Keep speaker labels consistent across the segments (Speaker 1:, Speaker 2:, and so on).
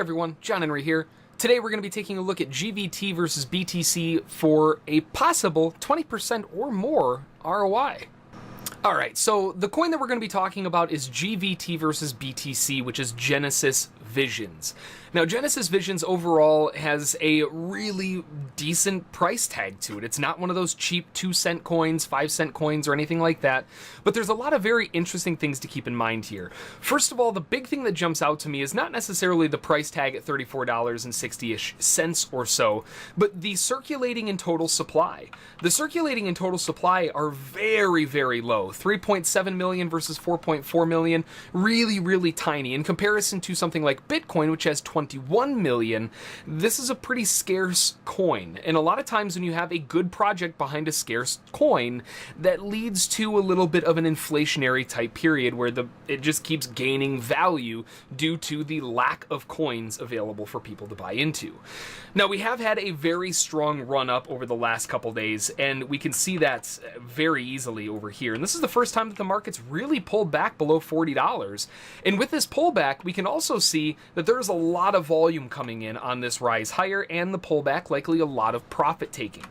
Speaker 1: everyone, John Henry here. Today we're going to be taking a look at GVT versus BTC for a possible 20% or more ROI. Alright, so the coin that we're going to be talking about is GVT versus BTC, which is Genesis Visions. Now, Genesis Visions overall has a really decent price tag to it. It's not one of those cheap 2-cent coins, 5-cent coins, or anything like that, but there's a lot of very interesting things to keep in mind here. First of all, the big thing that jumps out to me is not necessarily the price tag at $34.60-ish cents or so, but the circulating and total supply. The circulating and total supply are very, very low. 3.7 million versus 4.4 million, really, really tiny. In comparison to something like Bitcoin, which has 21 million, this is a pretty scarce coin. And a lot of times when you have a good project behind a scarce coin, that leads to a little bit of an inflationary type period where it just keeps gaining value due to the lack of coins available for people to buy into. Now, we have had a very strong run up over the last couple days, and we can see that very easily over here. And this is the first time that the market's really pulled back below $40. And with this pullback, we can also see that there's a lot of volume coming in on this rise higher, and the pullback likely a lot of profit taking.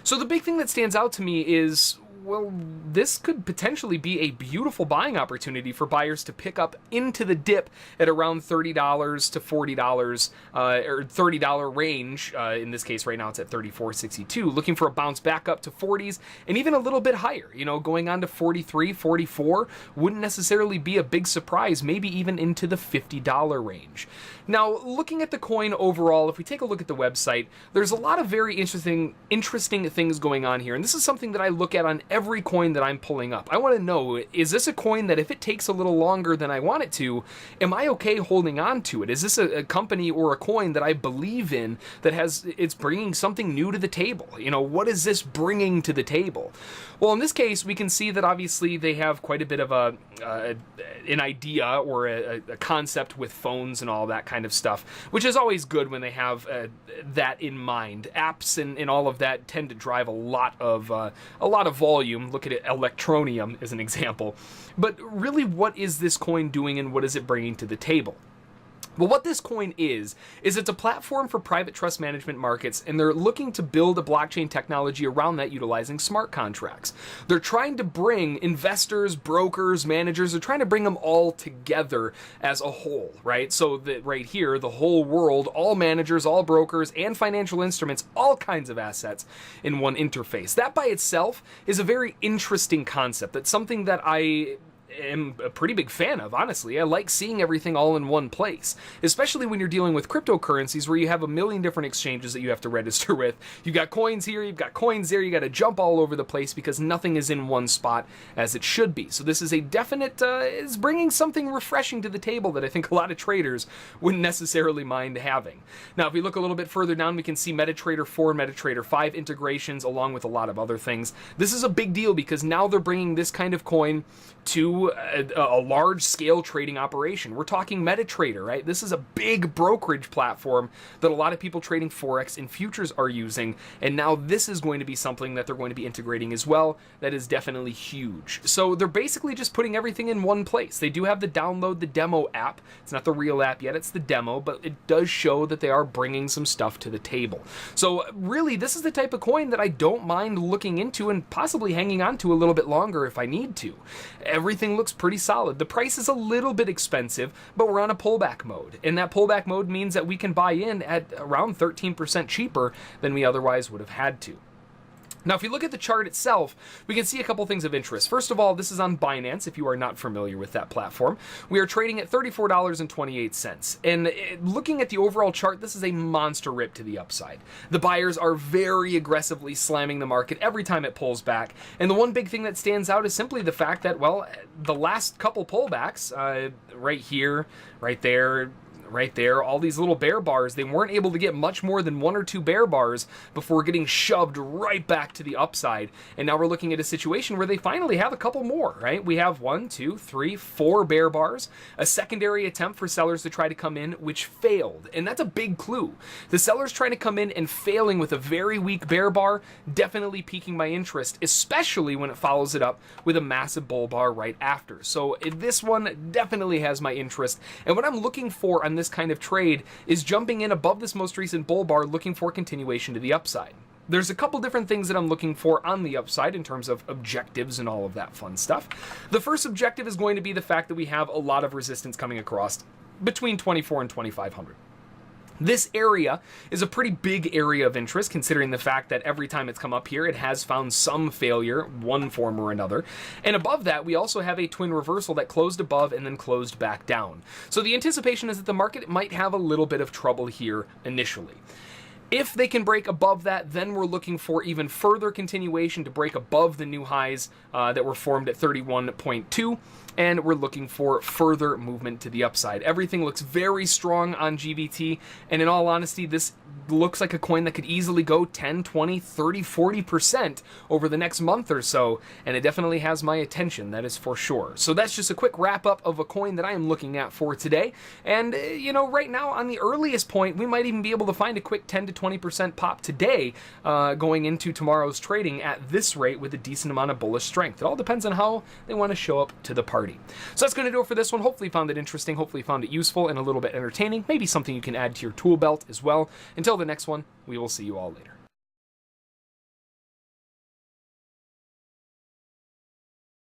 Speaker 1: So the big thing that stands out to me is, well, this could potentially be a beautiful buying opportunity for buyers to pick up into the dip at around $30 to $40 or $30 range. In this case, right now it's at $34.62, looking for a bounce back up to 40s and even a little bit higher. You know, going on to 43, 44 wouldn't necessarily be a big surprise, maybe even into the $50 range. Now, looking at the coin overall, if we take a look at the website, there's a lot of very interesting things going on here. And this is something that I look at on every coin that I'm pulling up. I want to know, is this a coin that if it takes a little longer than I want it to, am I okay holding on to it? Is this a company or a coin that I believe in that it's bringing something new to the table? You know, what is this bringing to the table? Well, in this case, we can see that obviously they have quite a bit of an idea or a concept with phones and all that kind of stuff, which is always good when they have that in mind. Apps and all of that tend to drive a lot of volume. Look at it, Electronium as an example. But really, what is this coin doing and what is it bringing to the table? Well, what this coin is it's a platform for private trust management markets, and they're looking to build a blockchain technology around that utilizing smart contracts. They're trying to bring investors, brokers, managers, they're trying to bring them all together as a whole, right? So that right here, the whole world, all managers, all brokers, and financial instruments, all kinds of assets in one interface. That by itself is a very interesting concept. That's something that I am a pretty big fan of, honestly. I like seeing everything all in one place, especially when you're dealing with cryptocurrencies where you have a million different exchanges that you have to register with. You've got coins here, you've got coins there, you got to jump all over the place because nothing is in one spot as it should be. So this is a definite, is bringing something refreshing to the table that I think a lot of traders wouldn't necessarily mind having. Now, if we look a little bit further down, we can see MetaTrader 4 and MetaTrader 5 integrations along with a lot of other things. This is a big deal because now they're bringing this kind of coin to a large-scale trading operation. We're talking MetaTrader, right? This is a big brokerage platform that a lot of people trading Forex and futures are using, and now this is going to be something that they're going to be integrating as well. That is definitely huge. So they're basically just putting everything in one place. They do have the download the demo app. It's not the real app yet, it's the demo, but it does show that they are bringing some stuff to the table. So really, this is the type of coin that I don't mind looking into and possibly hanging on to a little bit longer if I need to. Everything looks pretty solid. The price is a little bit expensive, but we're on a pullback mode. And that pullback mode means that we can buy in at around 13% cheaper than we otherwise would have had to. Now, if you look at the chart itself, we can see a couple things of interest. First of all, this is on Binance, if you are not familiar with that platform. We are trading at $34.28. And looking at the overall chart, this is a monster rip to the upside. The buyers are very aggressively slamming the market every time it pulls back. And the one big thing that stands out is simply the fact that, well, the last couple pullbacks, right here, right there, right there, all these little bear bars, they weren't able to get much more than 1 or 2 bear bars before getting shoved right back to the upside. And now we're looking at a situation where they finally have a couple more, right? We have 1, 2, 3, 4 bear bars, a secondary attempt for sellers to try to come in, which failed. And that's a big clue. The sellers trying to come in and failing with a very weak bear bar, definitely piquing my interest, especially when it follows it up with a massive bull bar right after. So this one definitely has my interest. And what I'm looking for on on this kind of trade is jumping in above this most recent bull bar looking for continuation to the upside. There's a couple different things that I'm looking for on the upside in terms of objectives and all of that fun stuff. The first objective is going to be the fact that we have a lot of resistance coming across between 24 and 2500. This area is a pretty big area of interest, considering the fact that every time it's come up here, it has found some failure, one form or another. And above that, we also have a twin reversal that closed above and then closed back down. So the anticipation is that the market might have a little bit of trouble here initially. If they can break above that, then we're looking for even further continuation to break above the new highs that were formed at 31.2, and we're looking for further movement to the upside. Everything looks very strong on GBT, and in all honesty, this looks like a coin that could easily go 10, 20, 30, 40% over the next month or so, and it definitely has my attention, that is for sure. So that's just a quick wrap up of a coin that I am looking at for today, and you know, right now on the earliest point, we might even be able to find a quick 10 to 20% pop today going into tomorrow's trading at this rate with a decent amount of bullish strength. It all depends on how they want to show up to the party. So that's going to do it for this one. Hopefully you found it interesting, hopefully you found it useful and a little bit entertaining, maybe something you can add to your tool belt as well. Until the next one, we will see you all later.